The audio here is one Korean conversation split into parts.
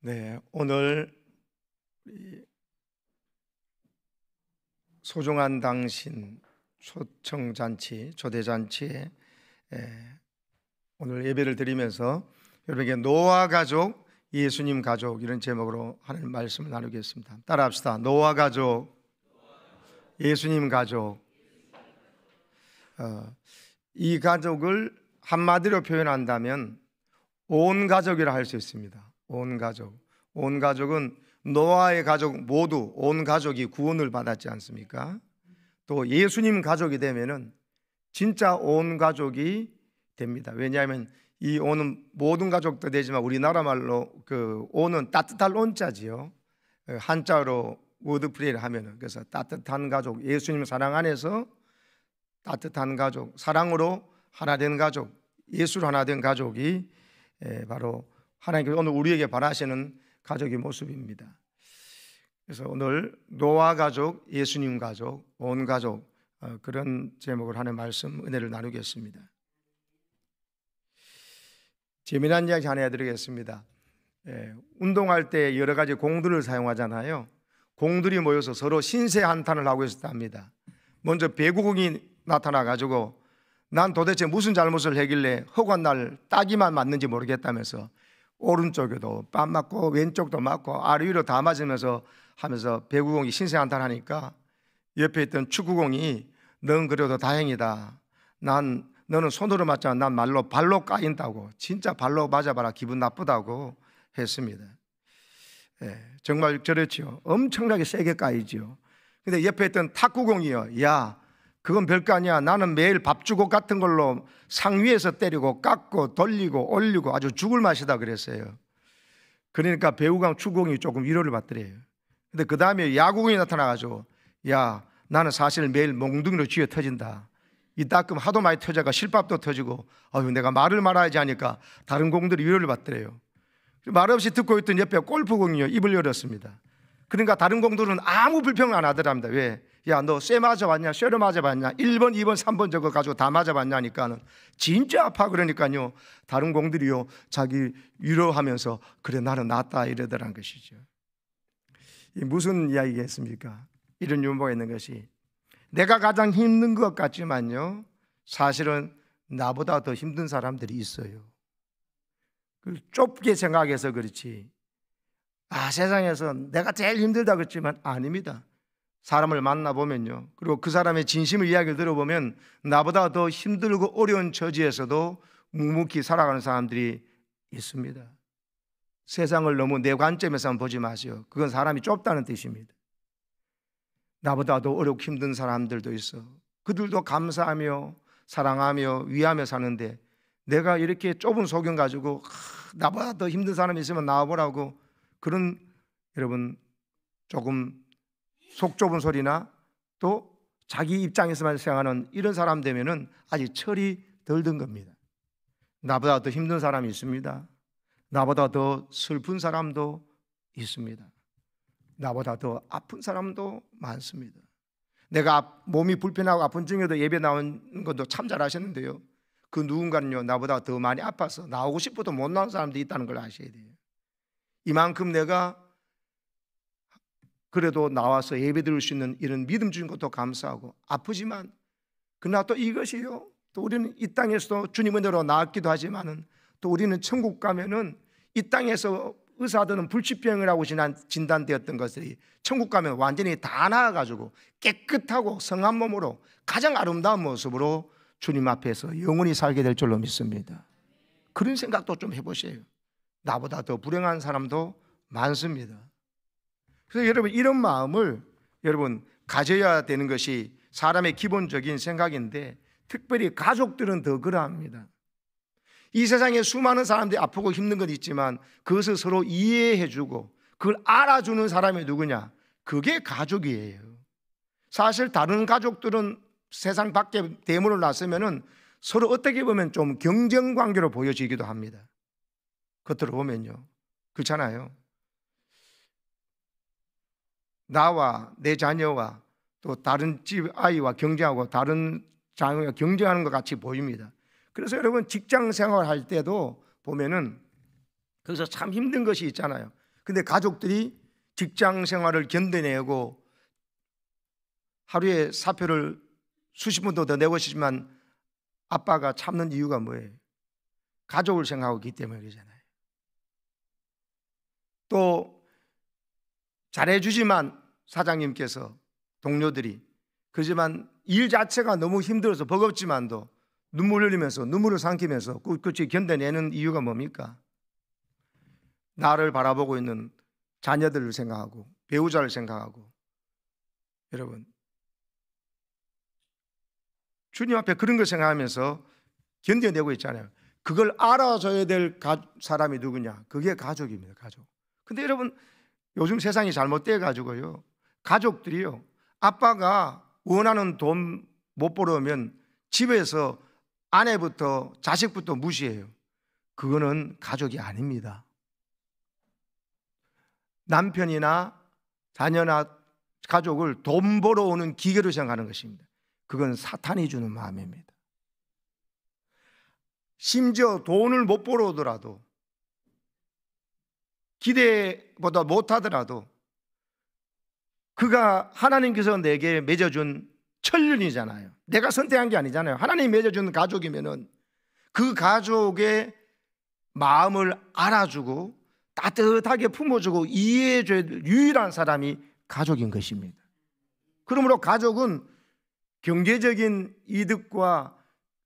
네, 오늘 소중한 당신 초청잔치, 초대잔치에 오늘 예배를 드리면서 여러분에게 노아 가족, 예수님 가족 이런 제목으로 하는 말씀을 나누겠습니다. 따라합시다. 노아 가족, 예수님 가족. 이 가족을 한마디로 표현한다면 온 가족이라 할 수 있습니다. 온 가족. 온 가족은 노아의 가족 모두 온 가족이 구원을 받았지 않습니까? 또 예수님 가족이 되면은 진짜 온 가족이 됩니다. 왜냐하면 이 온은 모든 가족도 되지만 우리나라 말로 그 온은 따뜻할 온자지요. 한자로 워드프레이를 하면은 그래서 따뜻한 가족, 예수님 사랑 안에서 따뜻한 가족, 사랑으로 하나 된 가족, 예수로 하나 된 가족이 바로 하나님께서 오늘 우리에게 바라시는 가족의 모습입니다. 그래서 오늘 노아 가족, 예수님 가족, 온 가족 그런 제목을 하는 말씀 은혜를 나누겠습니다. 재미난 이야기 하나 해드리겠습니다. 운동할 때 여러 가지 공들을 사용하잖아요. 공들이 모여서 서로 신세 한탄을 하고 있었답니다. 먼저 배구공이 나타나가지고 난 도대체 무슨 잘못을 했길래 허구한 날 따기만 맞는지 모르겠다면서 오른쪽에도 뺨 맞고 왼쪽도 맞고 아래 위로 다 맞으면서 하면서 배구공이 신세한탄하니까 옆에 있던 축구공이 넌 그래도 다행이다. 너는 손으로 맞잖아. 난 말로 발로 까인다고. 진짜 발로 맞아봐라. 기분 나쁘다고 했습니다. 정말 저렇지요. 엄청나게 세게 까이지요. 근데 옆에 있던 탁구공이요. 야, 그건 별거 아니야. 나는 매일 밥주걱 같은 걸로 상위에서 때리고 깎고 돌리고 올리고 아주 죽을 맛이다 그랬어요. 그러니까 배구공 축구공이 조금 위로를 받더래요. 근데 그 다음에 야구공이 나타나가지고 야, 나는 사실 매일 몽둥이로 쥐어 터진다. 이 따끔 하도 많이 터져가 실밥도 터지고 내가 말을 말아야지 하니까 다른 공들이 위로를 받더래요. 말없이 듣고 있던 옆에 골프공이요. 입을 열었습니다. 그러니까 다른 공들은 아무 불평을 안 하더랍니다. 왜? 야, 너 쇠 맞아봤냐? 쇠로 맞아봤냐? 1번, 2번, 3번 저거 가지고 다 맞아봤냐니까는 진짜 아파. 그러니까요 다른 공들이요 자기 위로하면서 그래 나는 낫다 이러더란 것이죠. 이 무슨 이야기겠습니까? 이런 유머가 있는 것이 내가 가장 힘든 것 같지만요 사실은 나보다 더 힘든 사람들이 있어요. 좁게 생각해서 그렇지 세상에서 내가 제일 힘들다 그랬지만 아닙니다. 사람을 만나보면요 그리고 그 사람의 진심을 이야기를 들어보면 나보다 더 힘들고 어려운 처지에서도 묵묵히 살아가는 사람들이 있습니다. 세상을 너무 내 관점에서만 보지 마세요. 그건 사람이 좁다는 뜻입니다. 나보다 더 어렵고 힘든 사람들도 있어. 그들도 감사하며 사랑하며 위하며 사는데 내가 이렇게 좁은 소견 가지고 나보다 더 힘든 사람이 있으면 나와보라고 그런 여러분 조금 속 좁은 소리나 또 자기 입장에서만 생각하는 이런 사람 되면은 아직 철이 덜 든 겁니다. 나보다 더 힘든 사람이 있습니다. 나보다 더 슬픈 사람도 있습니다. 나보다 더 아픈 사람도 많습니다. 내가 몸이 불편하고 아픈 중에도 예배 나온 것도 참 잘하셨는데요 그 누군가는요 나보다 더 많이 아파서 나오고 싶어도 못 나온 사람도 있다는 걸 아셔야 돼요. 이만큼 내가 그래도 나와서 예배 드릴 수 있는 이런 믿음 주신 것도 감사하고 아프지만 그러나 또 이것이요 또 우리는 이 땅에서도 주님 은혜로 나았기도 하지만은 또 우리는 천국 가면은 이 땅에서 의사들은 불치병이라고 진단되었던 것들이 천국 가면 완전히 다 나아가지고 깨끗하고 성한 몸으로 가장 아름다운 모습으로 주님 앞에서 영원히 살게 될 줄로 믿습니다. 그런 생각도 좀 해보세요. 나보다 더 불행한 사람도 많습니다. 그래서 여러분 이런 마음을 여러분 가져야 되는 것이 사람의 기본적인 생각인데 특별히 가족들은 더 그러합니다. 이 세상에 수많은 사람들이 아프고 힘든 건 있지만 그것을 서로 이해해주고 그걸 알아주는 사람이 누구냐? 그게 가족이에요. 사실 다른 가족들은 세상 밖에 대문을 나서면은 서로 어떻게 보면 좀 경쟁관계로 보여지기도 합니다. 겉으로 보면요 그렇잖아요. 나와 내 자녀와 또 다른 집 아이와 경쟁하고 다른 자녀와 경쟁하는 것 같이 보입니다. 그래서 여러분 직장 생활할 때도 보면은 거기서 참 힘든 것이 있잖아요. 근데 가족들이 직장 생활을 견뎌내고 하루에 사표를 수십 번도 더 내고 싶지만 아빠가 참는 이유가 뭐예요? 가족을 생각하고 있기 때문에 그러잖아요. 또 잘해주지만 사장님께서, 동료들이, 그렇지만 일 자체가 너무 힘들어서 버겁지만도 눈물 흘리면서, 눈물을 삼키면서 끝까지 견뎌내는 이유가 뭡니까? 나를 바라보고 있는 자녀들을 생각하고 배우자를 생각하고. 여러분, 주님 앞에 그런 걸 생각하면서 견뎌내고 있잖아요. 그걸 알아줘야 될 사람이 누구냐? 그게 가족입니다. 가족. 근데 여러분, 요즘 세상이 잘못돼 가지고요, 가족들이요, 아빠가 원하는 돈 못 벌어오면 집에서 아내부터 자식부터 무시해요. 그거는 가족이 아닙니다. 남편이나 자녀나 가족을 돈 벌어오는 기계로 생각하는 것입니다. 그건 사탄이 주는 마음입니다. 심지어 돈을 못 벌어오더라도, 기대보다 못하더라도 그가 하나님께서 내게 맺어준 천륜이잖아요. 내가 선택한 게 아니잖아요. 하나님이 맺어준 가족이면은 그 가족의 마음을 알아주고 따뜻하게 품어주고 이해해줘야 될 유일한 사람이 가족인 것입니다. 그러므로 가족은 경제적인 이득과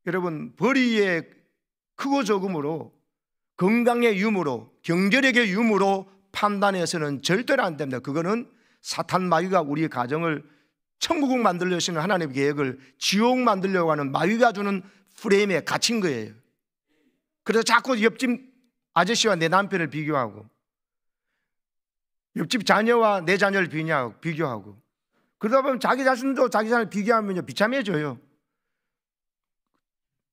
여러분 벌이의 크고 적음으로, 건강의 유무로, 경제력의 유무로 판단해서는 절대로 안 됩니다. 그거는 사탄 마귀가 우리 가정을 천국을 만들려고 하시는 하나님의 계획을 지옥 만들려고 하는 마귀가 주는 프레임에 갇힌 거예요. 그래서 자꾸 옆집 아저씨와 내 남편을 비교하고, 옆집 자녀와 내 자녀를 비교하고, 그러다 보면 자기 자신도 자기 자신을 비교하면 비참해져요.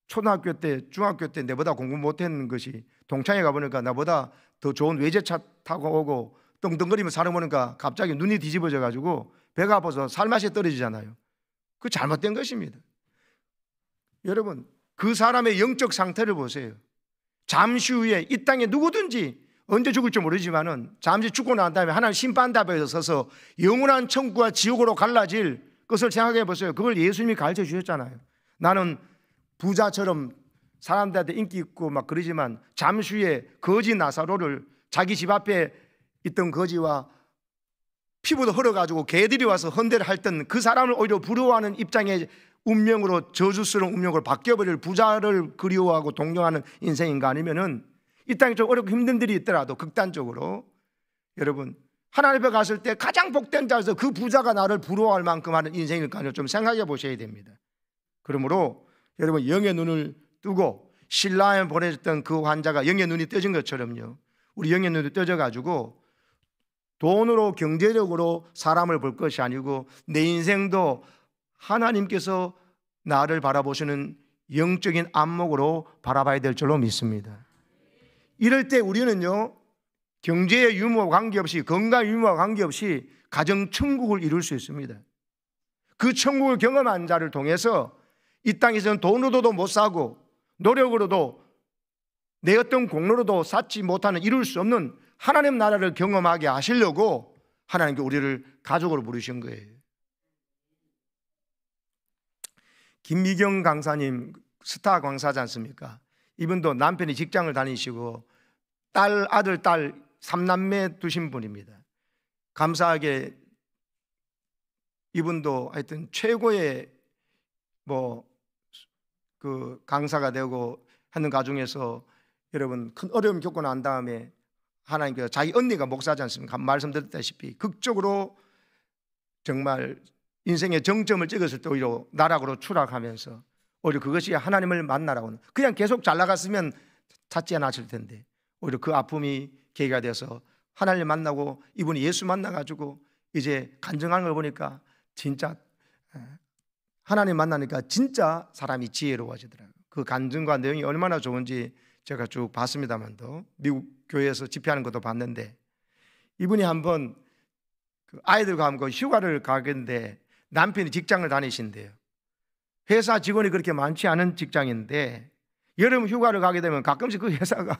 초등학교 때, 중학교 때 내보다 공부 못했는 것이 동창회 가보니까 나보다 더 좋은 외제차 타고 오고 떵떵거리며 살아보니까 갑자기 눈이 뒤집어져 가지고 배가 아파서 살맛이 떨어지잖아요. 그 잘못된 것입니다. 여러분, 그 사람의 영적 상태를 보세요. 잠시 후에 이 땅에 누구든지 언제 죽을지 모르지만은 잠시 죽고 난 다음에 하나님 심판대에 서서 영원한 천국과 지옥으로 갈라질 것을 생각해 보세요. 그걸 예수님이 가르쳐 주셨잖아요. 나는 부자처럼 사람들한테 인기 있고 막 그러지만 잠시 후에 거지 나사로를, 자기 집 앞에 있던 거지와 피부도 헐어가지고 개들이 와서 헌대를 했던 그 사람을 오히려 부러워하는 입장의 운명으로, 저주스러운 운명으로 바뀌어버릴 부자를 그리워하고 동경하는 인생인가? 아니면은 이 땅에 좀 어렵고 힘든 일이 있더라도 극단적으로 여러분 하나님 앞에 갔을 때 가장 복된 자에서 그 부자가 나를 부러워할 만큼 하는 인생일까요? 좀 생각해 보셔야 됩니다. 그러므로 여러분, 영의 눈을 뜨고 신라에 보내졌던 그 환자가 영의 눈이 떠진 것처럼요, 우리 영의 눈이 떠져가지고 돈으로 경제력으로 사람을 볼 것이 아니고 내 인생도 하나님께서 나를 바라보시는 영적인 안목으로 바라봐야 될 줄로 믿습니다. 이럴 때 우리는요, 경제의 유무와 관계없이, 건강의 유무와 관계없이 가정 천국을 이룰 수 있습니다. 그 천국을 경험한 자를 통해서 이 땅에서는 돈으로도 못 사고 노력으로도 내 어떤 공로로도 쌓지 못하는, 이룰 수 없는 하나님 나라를 경험하게 하시려고 하나님께 우리를 가족으로 부르신 거예요. 김미경 강사님 스타 강사지 않습니까? 이분도 남편이 직장을 다니시고 아들, 딸 3남매 두신 분입니다. 감사하게 이분도 하여튼 최고의 그 강사가 되고 하는 가정에서 여러분 큰 어려움 겪고 난 다음에 하나님께서, 자기 언니가 목사지 않습니까? 말씀드렸다시피 극적으로 정말 인생의 정점을 찍었을 때 오히려 나락으로 추락하면서 오히려 그것이 하나님을 만나라고는, 그냥 계속 잘 나갔으면 찾지 않았을 텐데 오히려 그 아픔이 계기가 돼서 하나님을 만나고 이분이 예수 만나가지고 이제 간증하는 걸 보니까 진짜 하나님 만나니까 진짜 사람이 지혜로워지더라고요. 그 간증과 내용이 얼마나 좋은지 제가 쭉 봤습니다만도, 미국 교회에서 집회하는 것도 봤는데, 이분이 한번 그 아이들과 함께 휴가를 가겠는데 남편이 직장을 다니신대요. 회사 직원이 그렇게 많지 않은 직장인데 여름 휴가를 가게 되면 가끔씩 그 회사가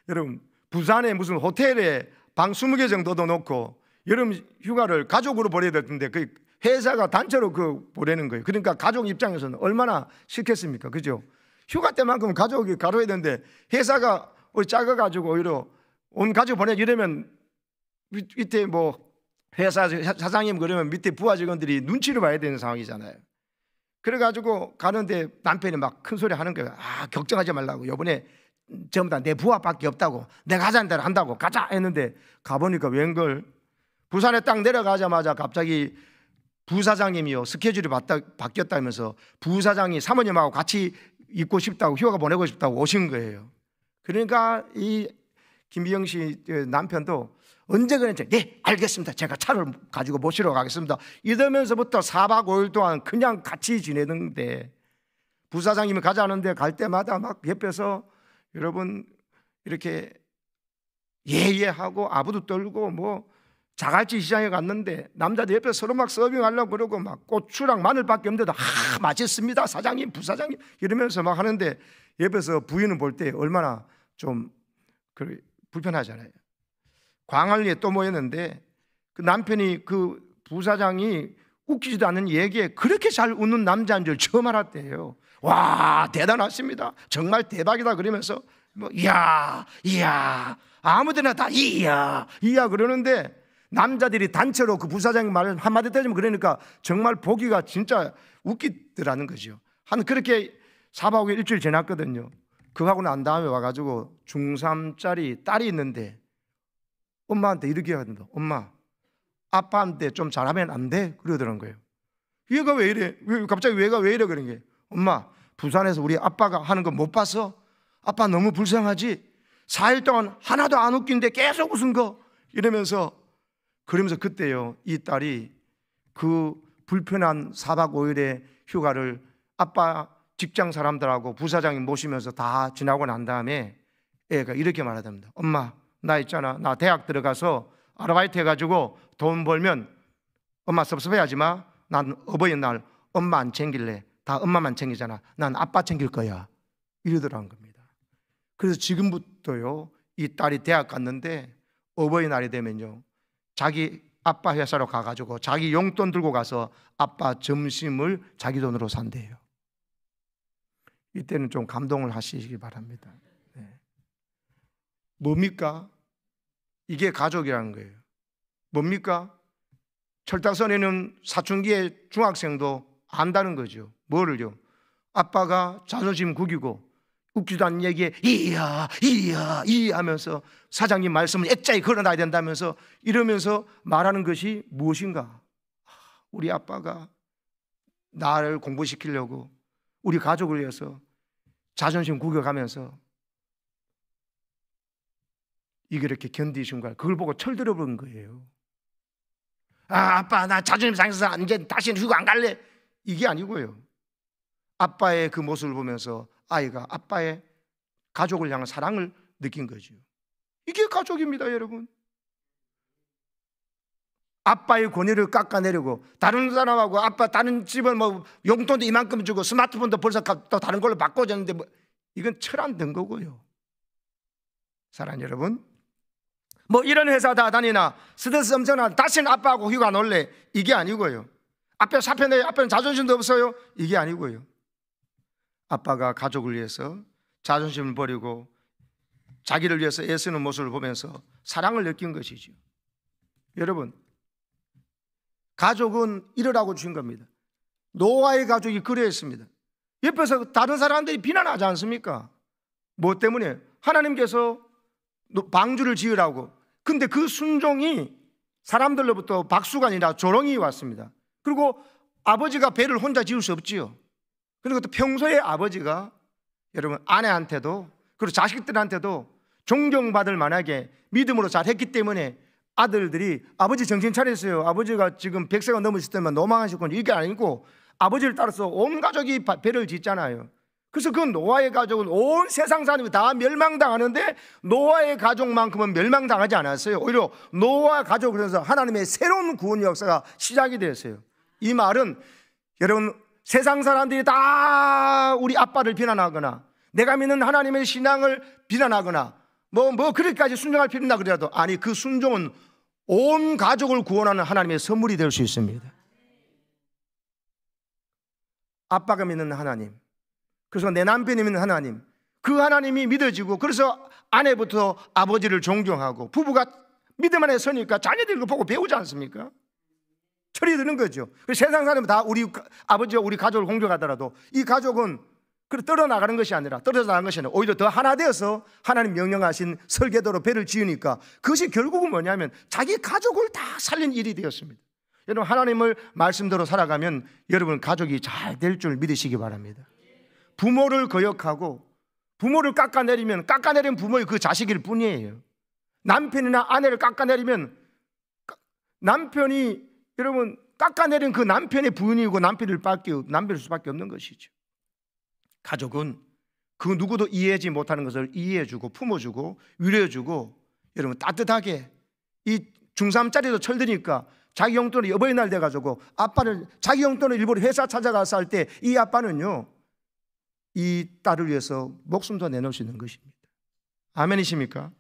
여러분 부산에 무슨 호텔에 방 20개 정도도 놓고 여름 휴가를 가족으로 보내야 될 텐데 그 회사가 단체로 그 보내는 거예요. 그러니까 가족 입장에서는 얼마나 싫겠습니까? 그죠? 휴가 때만큼 가족이 가로야 되는데 회사가 작아가지고 오히려 온 가족 보내 이러면 밑에 뭐 회사 사장님 그러면 밑에 부하 직원들이 눈치를 봐야 되는 상황이잖아요. 그래가지고 가는데 남편이 막 큰 소리 하는 거예요. 아, 걱정하지 말라고. 요번에 전부 다 내 부하밖에 없다고. 내가 하자는 대로 한다고. 가자 했는데 가보니까 웬걸 부산에 딱 내려가자마자 갑자기 부사장님이요 스케줄이 바뀌었다면서 부사장이 사모님하고 같이 있고 싶다고 휴가 보내고 싶다고 오신 거예요. 그러니까 이 김비영 씨 남편도 언제 그랬지? 네 알겠습니다. 제가 차를 가지고 모시러 가겠습니다. 이러면서부터 4박 5일 동안 그냥 같이 지내는데 부사장님이 가자는데 갈 때마다 막 옆에서 여러분 이렇게 예예하고 아부도 떨고 뭐 자갈치 시장에 갔는데 남자들 옆에 서로 막 서빙하려고 그러고 막 고추랑 마늘밖에 없는데도 맛있습니다 사장님 부사장님 이러면서 막 하는데 옆에서 부인은 볼 때 얼마나 좀 불편하잖아요. 광안리에 또 모였는데 그 남편이 그 부사장이 웃기지도 않는 얘기에 그렇게 잘 웃는 남자인 줄 처음 알았대요. 와 대단하십니다 정말 대박이다 그러면서 뭐 이야 아무데나 다 이야 그러는데 남자들이 단체로 그 부사장님 말 한마디 때리면 그러니까 정말 보기가 진짜 웃기더라는 거죠. 한 그렇게 4박 5일 일주일 지났거든요. 그거 하고 난 다음에 와가지고 중3짜리 딸이 있는데 엄마한테 이렇게 하던데 엄마 아빠한테 좀 잘하면 안 돼? 그러더란 거예요. 얘가 왜 이래? 갑자기 얘가 왜 이래? 그런 게 엄마 부산에서 우리 아빠가 하는 거 못 봤어? 아빠 너무 불쌍하지? 4일 동안 하나도 안 웃긴데 계속 웃은 거 이러면서 그러면서 그때요 이 딸이 그 불편한 4박 5일의 휴가를 아빠 직장 사람들하고 부사장님 모시면서 다 지나고 난 다음에 애가 이렇게 말하답니다. 엄마 나 있잖아 나 대학 들어가서 아르바이트 해가지고 돈 벌면 엄마 섭섭해하지 마. 난 어버이날 엄마 안 챙길래 다 엄마만 챙기잖아. 난 아빠 챙길 거야 이러더라는 겁니다. 그래서 지금부터요 이 딸이 대학 갔는데 어버이날이 되면요 자기 아빠 회사로 가가지고 자기 용돈 들고 가서 아빠 점심을 자기 돈으로 산대요. 이때는 좀 감동을 하시기 바랍니다. 네. 뭡니까? 이게 가족이라는 거예요. 뭡니까? 철딱선에는 사춘기의 중학생도 안다는 거죠. 뭐를요? 아빠가 자존심 구기고 웃기도 않는 얘기에 이야 하면서 사장님 말씀을 액자에 걸어놔야 된다면서 이러면서 말하는 것이 무엇인가? 우리 아빠가 나를 공부시키려고 우리 가족을 위해서 자존심 구겨가면서 이게 이렇게 견디신 거야. 그걸 보고 철들어 버린 거예요. 아, 아빠 나 자존심 상해서 이제 다시는 휴가 안 갈래. 이게 아니고요. 아빠의 그 모습을 보면서 아이가 아빠의 가족을 향한 사랑을 느낀 거죠. 이게 가족입니다, 여러분. 아빠의 권위를 깎아내리고 다른 사람하고 아빠 다른 집은 뭐 용돈도 이만큼 주고 스마트폰도 벌써 또 다른 걸로 바꿔줬는데 뭐 이건 철안된 거고요. 사랑하는 여러분, 뭐 이런 회사 다 다니나 스트레스 엄청나 다시는 아빠하고 휴가 안 올래 이게 아니고요. 앞에 사표내 앞에는 자존심도 없어요 이게 아니고요. 아빠가 가족을 위해서 자존심을 버리고 자기를 위해서 애쓰는 모습을 보면서 사랑을 느낀 것이죠. 여러분, 가족은 이러라고 주신 겁니다. 노아의 가족이 그러했습니다. 옆에서 다른 사람들이 비난하지 않습니까? 뭐 때문에? 하나님께서 방주를 지으라고. 근데 그 순종이 사람들로부터 박수가 아니라 조롱이 왔습니다. 그리고 아버지가 배를 혼자 지을 수 없지요. 그리고 또 평소에 아버지가 여러분 아내한테도 그리고 자식들한테도 존경받을 만하게 믿음으로 잘했기 때문에 아들들이 아버지 정신 차렸어요. 아버지가 지금 100세가 넘으실 때만 노망하셨군요. 이게 아니고 아버지를 따라서 온 가족이 배를 짓잖아요. 그래서 그 노아의 가족은 온 세상 사람이 다 멸망당하는데 노아의 가족만큼은 멸망당하지 않았어요. 오히려 노아 가족을 통해서 하나님의 새로운 구원 역사가 시작이 되었어요. 이 말은 여러분 세상 사람들이 다 우리 아빠를 비난하거나 내가 믿는 하나님의 신앙을 비난하거나 그렇게까지 순종할 필요 있나 그래도 아니 그 순종은 온 가족을 구원하는 하나님의 선물이 될 수 있습니다. 아빠가 믿는 하나님, 그래서 내 남편이 믿는 하나님, 그 하나님이 믿어지고 그래서 아내부터 아버지를 존경하고 부부가 믿음 안에 서니까 자녀들이 그거 보고 배우지 않습니까? 철이 드는 거죠. 세상 사람은 다 우리 아버지와 우리 가족을 공격하더라도 이 가족은 떨어나가는 것이 아니라 떨어져 나가는 것이 아니라 오히려 더 하나 되어서 하나님 명령하신 설계도로 배를 지으니까 그것이 결국은 뭐냐면 자기 가족을 다 살린 일이 되었습니다. 여러분 하나님을 말씀대로 살아가면 여러분 가족이 잘 될 줄 믿으시기 바랍니다. 부모를 거역하고 부모를 깎아내리면 깎아내린 부모의 그 자식일 뿐이에요. 남편이나 아내를 깎아내리면 남편이 여러분 깎아내린 그 남편의 부인이고 남편일 수밖에 없는 것이죠. 가족은 그 누구도 이해하지 못하는 것을 이해해주고 품어주고 위로해주고 여러분 따뜻하게 이 중3짜리도 철드니까 자기 용돈을 어버이날 돼가지고 아빠를 자기 용돈을 일부러 회사 찾아가서 할 때 이 아빠는요 이 딸을 위해서 목숨도 내놓을 수 있는 것입니다. 아멘이십니까?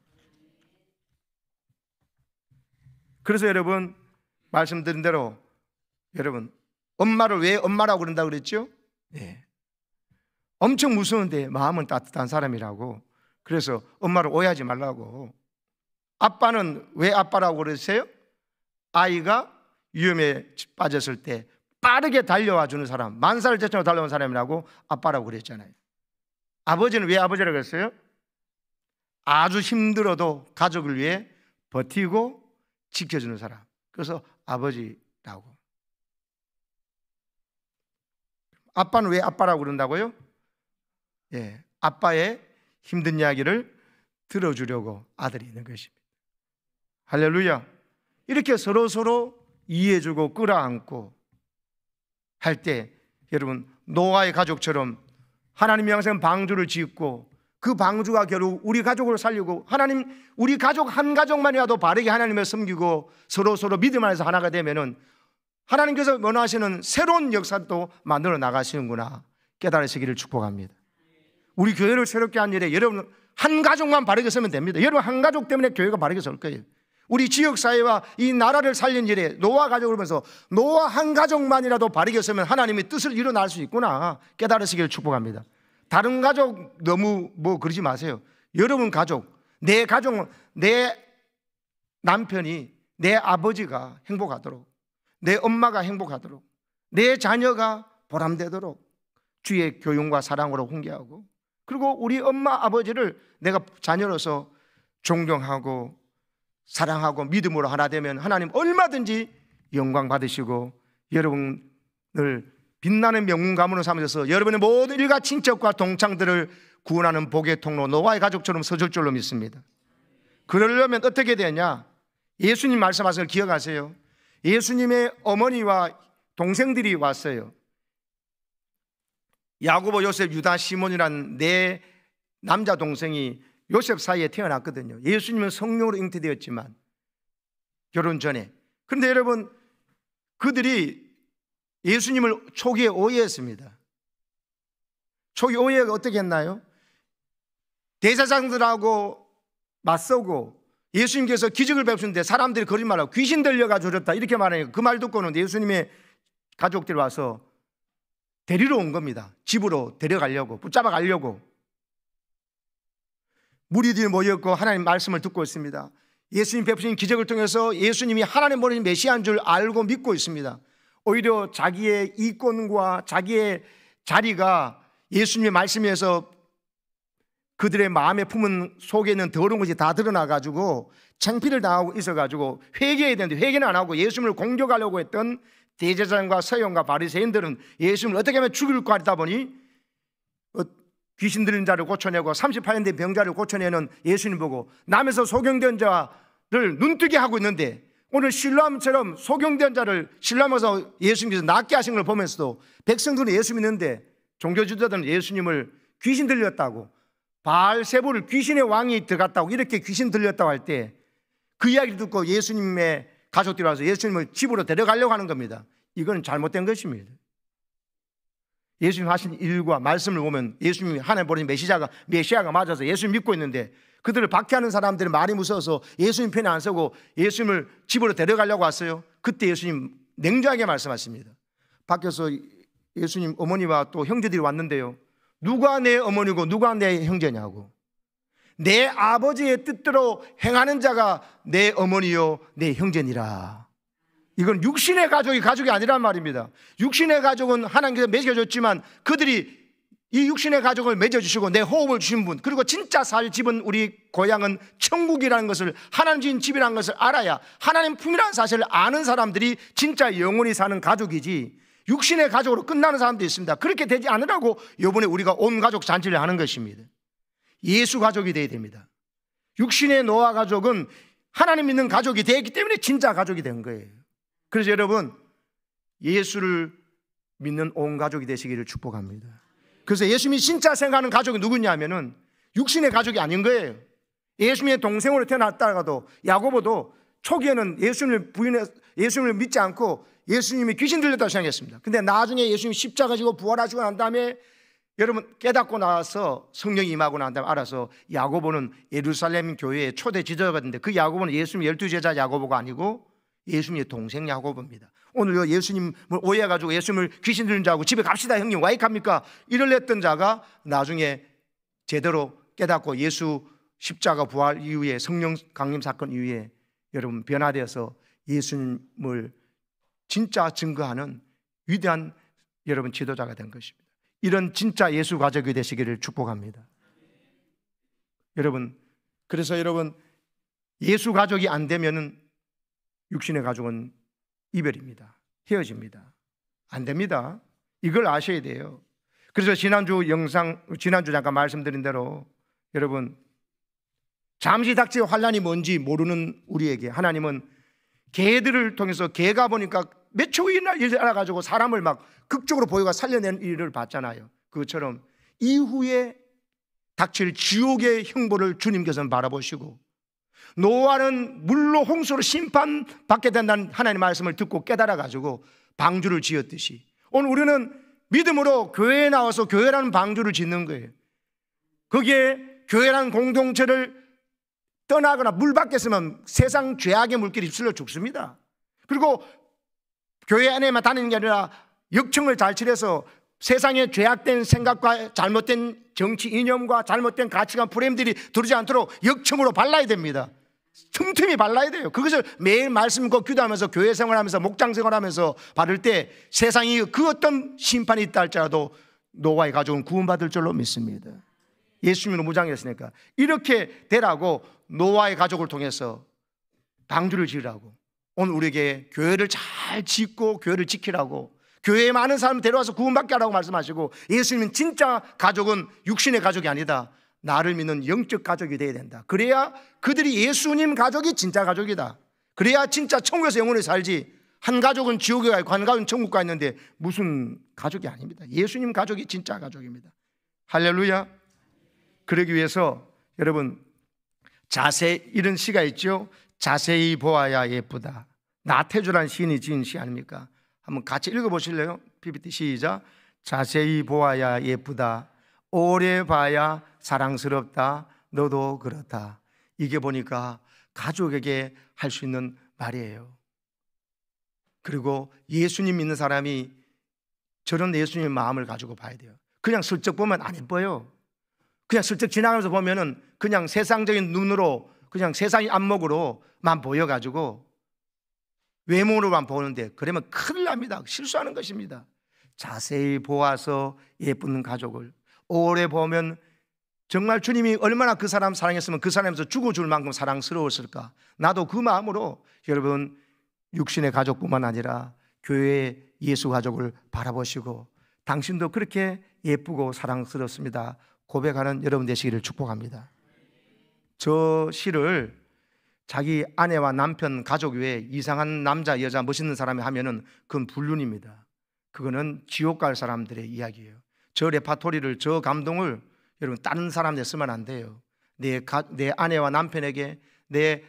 그래서 여러분 말씀드린 대로 여러분 엄마를 왜 엄마라고 그런다고 그랬죠? 네. 엄청 무서운데 마음은 따뜻한 사람이라고. 그래서 엄마를 오해하지 말라고. 아빠는 왜 아빠라고 그랬어요? 아이가 위험에 빠졌을 때 빠르게 달려와 주는 사람, 만사를 제쳐서 달려온 사람이라고 아빠라고 그랬잖아요. 아버지는 왜 아버지라고 했어요? 아주 힘들어도 가족을 위해 버티고 지켜주는 사람. 그래서 아버지라고. 아빠는 왜 아빠라고 그런다고요? 예, 아빠의 힘든 이야기를 들어주려고 아들이 있는 것입니다. 할렐루야. 이렇게 서로 이해해주고 끌어안고 할 때 여러분 노아의 가족처럼 하나님이 항상 방주를 짓고 그 방주가 결국 우리 가족을 살리고 하나님 우리 가족 한 가족만이라도 바르게 하나님을 섬기고 서로 믿음 안에서 하나가 되면은 하나님께서 원하시는 새로운 역사도 만들어 나가시는구나 깨달으시기를 축복합니다. 우리 교회를 새롭게 한 일에 여러분 한 가족만 바르게 서면 됩니다. 여러분 한 가족 때문에 교회가 바르게 설 거예요. 우리 지역사회와 이 나라를 살린 일에 노아 가족을 보면서 노아 한 가족만이라도 바르게 서면 하나님의 뜻을 이뤄낼 수 있구나 깨달으시기를 축복합니다. 다른 가족 너무 그러지 마세요. 여러분 가족, 내 남편이 내 아버지가 행복하도록 내 엄마가 행복하도록 내 자녀가 보람되도록 주의 교훈과 사랑으로 훈계하고 그리고 우리 엄마 아버지를 내가 자녀로서 존경하고 사랑하고 믿음으로 하나 되면 하나님 얼마든지 영광 받으시고 여러분을 빛나는 명문 가문으로 삼으셔서 여러분의 모든 일가 친척과 동창들을 구원하는 복의 통로 노아의 가족처럼 서줄 줄로 믿습니다. 그러려면 어떻게 되냐? 예수님 말씀하신 걸 기억하세요. 예수님의 어머니와 동생들이 왔어요. 야고보, 요셉, 유다, 시몬이라는 네 남자 동생이 요셉 사이에 태어났거든요. 예수님은 성령으로 잉태되었지만 결혼 전에. 그런데 여러분 그들이 예수님을 초기에 오해했습니다. 초기 오해가 어떻게 했나요? 대제사장들하고 맞서고 예수님께서 기적을 베푸시는데 사람들이 거짓말하고 귀신 들려가지고 저렸다 이렇게 말하니까 그 말 듣고는 예수님의 가족들이 와서 데리러 온 겁니다. 집으로 데려가려고 붙잡아 가려고. 무리들이 모였고 하나님 말씀을 듣고 있습니다. 예수님 베푸신 기적을 통해서 예수님이 하나님 보내신 메시아인 줄 알고 믿고 있습니다. 오히려 자기의 이권과 자기의 자리가 예수님의 말씀에서 그들의 마음에 품은 속에 있는 더러운 것이 다 드러나가지고 창피를 당하고 있어가지고 회개해야 되는데 회개는 안 하고 예수님을 공격하려고 했던 대제사장과 서기관과 바리새인들은 예수님을 어떻게 하면 죽일까 하다 보니 귀신 들린 자를 고쳐내고 38년 된 병자를 고쳐내는 예수님 보고 남에서 소경된 자를 눈뜨게 하고 있는데 오늘 실로암처럼 소경된 자를 실로암에서 예수님께서 낫게 하신 걸 보면서도 백성들은 예수 믿는데 종교지도자들은 예수님을 귀신 들렸다고 바알세불을 귀신의 왕이 들어갔다고 이렇게 귀신 들렸다고 할 때 그 이야기를 듣고 예수님의 가족들이 와서 예수님을 집으로 데려가려고 하는 겁니다. 이건 잘못된 것입니다. 예수님 하신 일과 말씀을 보면 예수님이 하나님 보내신 메시아가 맞아서 예수님 믿고 있는데 그들을 박해하는 사람들이 말이 무서워서 예수님 편에 안 서고 예수님을 집으로 데려가려고 왔어요. 그때 예수님 냉정하게 말씀하십니다. 밖에서 예수님 어머니와 또 형제들이 왔는데요, 누가 내 어머니고 누가 내 형제냐고. 내 아버지의 뜻대로 행하는 자가 내 어머니요 내 형제니라. 이건 육신의 가족이 아니란 말입니다. 육신의 가족은 하나님께서 맺어줬지만 그들이 이 육신의 가족을 맺어주시고 내 호흡을 주신 분, 그리고 진짜 살 집은 우리 고향은 천국이라는 것을, 하나님 주신 집이라는 것을 알아야, 하나님 품이라는 사실을 아는 사람들이 진짜 영원히 사는 가족이지, 육신의 가족으로 끝나는 사람도 있습니다. 그렇게 되지 않으라고 이번에 우리가 온 가족 잔치를 하는 것입니다. 예수 가족이 되어야 됩니다. 육신의 노아 가족은 하나님 믿는 가족이 되었기 때문에 진짜 가족이 된 거예요. 그래서 여러분, 예수를 믿는 온 가족이 되시기를 축복합니다. 그래서 예수님이 진짜 생각하는 가족이 누구냐면은 육신의 가족이 아닌 거예요. 예수님의 동생으로 태어났다가도 야고보도 초기에는 예수님을 믿지 않고 예수님이 귀신 들렸다고 생각했습니다. 근데 나중에 예수님이 십자가 지고 부활하시고 난 다음에 여러분 깨닫고 나서 성령이 임하고 난 다음에 알아서 야고보는 예루살렘 교회의 초대 지도자가 됐는데 그 야고보는 예수님 12제자 야고보가 아니고 예수님의 동생 야고보입니다. 오늘 예수님을 오해해가지고 예수님을 귀신 들린 자하고 집에 갑시다 형님 와이합니까? 이럴랬던 자가 나중에 제대로 깨닫고 예수 십자가 부활 이후에 성령 강림 사건 이후에 여러분 변화되어서 예수님을 진짜 증거하는 위대한 여러분 지도자가 된 것입니다. 이런 진짜 예수 가족이 되시기를 축복합니다. 여러분, 그래서 여러분 예수 가족이 안 되면은 육신의 가족은 이별입니다. 헤어집니다. 안 됩니다. 이걸 아셔야 돼요. 그래서 지난주 잠깐 말씀드린 대로 여러분 잠시 닥칠 환난이 뭔지 모르는 우리에게 하나님은 개들을 통해서 개가 보니까 몇 초 이날 일을 알아가지고 사람을 막 극적으로 보여가 살려낸 일을 봤잖아요. 그것처럼 이후에 닥칠 지옥의 형벌을 주님께서는 바라보시고 노아는 물로 홍수로 심판받게 된다는 하나님의 말씀을 듣고 깨달아가지고 방주를 지었듯이 오늘 우리는 믿음으로 교회에 나와서 교회라는 방주를 짓는 거예요. 거기에 교회라는 공동체를 떠나거나 물 밖에 있으면 세상 죄악의 물길이 휩쓸려 죽습니다. 그리고 교회 안에만 다니는 게 아니라 역청을 잘 치러서 세상의 죄악된 생각과 잘못된 정치 이념과 잘못된 가치관 프레임들이 들어오지 않도록 역청으로 발라야 됩니다. 틈틈이 발라야 돼요. 그것을 매일 말씀과 기도하면서 교회 생활하면서 목장 생활하면서 받을 때 세상이 그 어떤 심판이 있다 할지라도 노아의 가족은 구원받을 줄로 믿습니다. 예수님은 무장했으니까 이렇게 되라고 노아의 가족을 통해서 방주를 지으라고 오늘 우리에게 교회를 잘 짓고 교회를 지키라고 교회에 많은 사람을 데려와서 구원받게 하라고 말씀하시고 예수님은 진짜 가족은 육신의 가족이 아니다. 나를 믿는 영적 가족이 되어야 된다. 그래야 그들이 예수님 가족이 진짜 가족이다. 그래야 진짜 천국에서 영원히 살지. 한 가족은 지옥에 가 있고 한 가족은 천국 가 있는데 무슨 가족이 아닙니다. 예수님 가족이 진짜 가족입니다. 할렐루야. 그러기 위해서 여러분 자세히 이런 시가 있죠. 자세히 보아야 예쁘다. 나태주라는 시인이 지은 시 아닙니까? 한번 같이 읽어보실래요? PPT 시작. 자세히 보아야 예쁘다. 오래 봐야 사랑스럽다. 너도 그렇다. 이게 보니까 가족에게 할 수 있는 말이에요. 그리고 예수님 믿는 사람이 저런 예수님의 마음을 가지고 봐야 돼요. 그냥 슬쩍 보면 안 예뻐요. 그냥 슬쩍 지나가면서 보면은 그냥 세상적인 눈으로 그냥 세상의 안목으로만 보여가지고 외모로만 보는데 그러면 큰일 납니다. 실수하는 것입니다. 자세히 보아서 예쁜 가족을 오래 보면 정말 주님이 얼마나 그 사람 사랑했으면 그 사람에서 죽어줄 만큼 사랑스러웠을까. 나도 그 마음으로 여러분 육신의 가족뿐만 아니라 교회의 예수 가족을 바라보시고 당신도 그렇게 예쁘고 사랑스럽습니다 고백하는 여러분 되시기를 축복합니다. 저 시를 자기 아내와 남편 가족 외에 이상한 남자 여자 멋있는 사람이 하면은 그건 불륜입니다. 그거는 지옥 갈 사람들의 이야기예요. 저 레파토리를 저 감동을 여러분 다른 사람한테 쓰면 안 돼요. 내 아내와 남편에게 내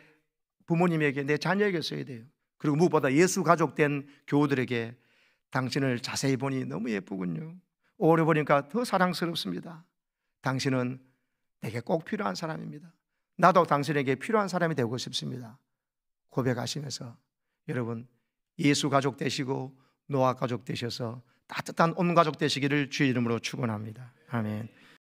부모님에게 내 자녀에게 써야 돼요. 그리고 무엇보다 예수 가족된 교우들에게 당신을 자세히 보니 너무 예쁘군요. 오래 보니까 더 사랑스럽습니다. 당신은 내게 꼭 필요한 사람입니다. 나도 당신에게 필요한 사람이 되고 싶습니다. 고백하시면서 여러분 예수 가족 되시고 노아 가족 되셔서 따뜻한 온 가족 되시기를 주의 이름으로 축원합니다. 아멘.